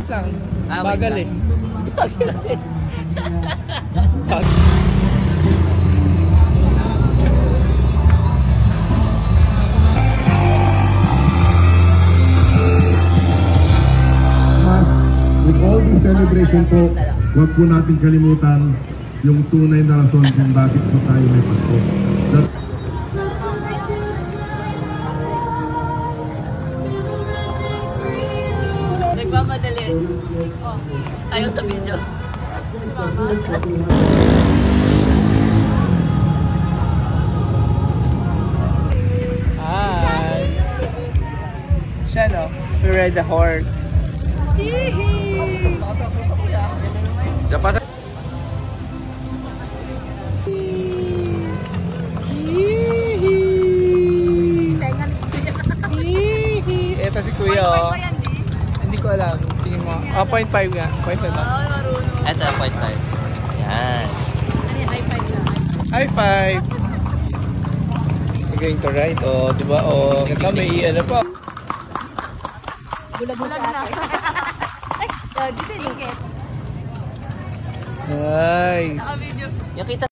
Lang. Bagal eh. With all this celebration po, huwag po natin kalimutan yung tunay na rason kung bakit po tayo may Pasko. Nagmamadali. Oh, ayaw sa video. Hi! Siya no? We read the horse. Dapat Ito si Kuya oh. Hindi ko alam. Tingin mo. 0.5 nga. 0.5 lang. Ito, 0.5. Yan. High five! We're going to ride. Oh, diba? Oh, may ano pa. Bulag-bulag na. Ay, dito yung Nice. Yung kita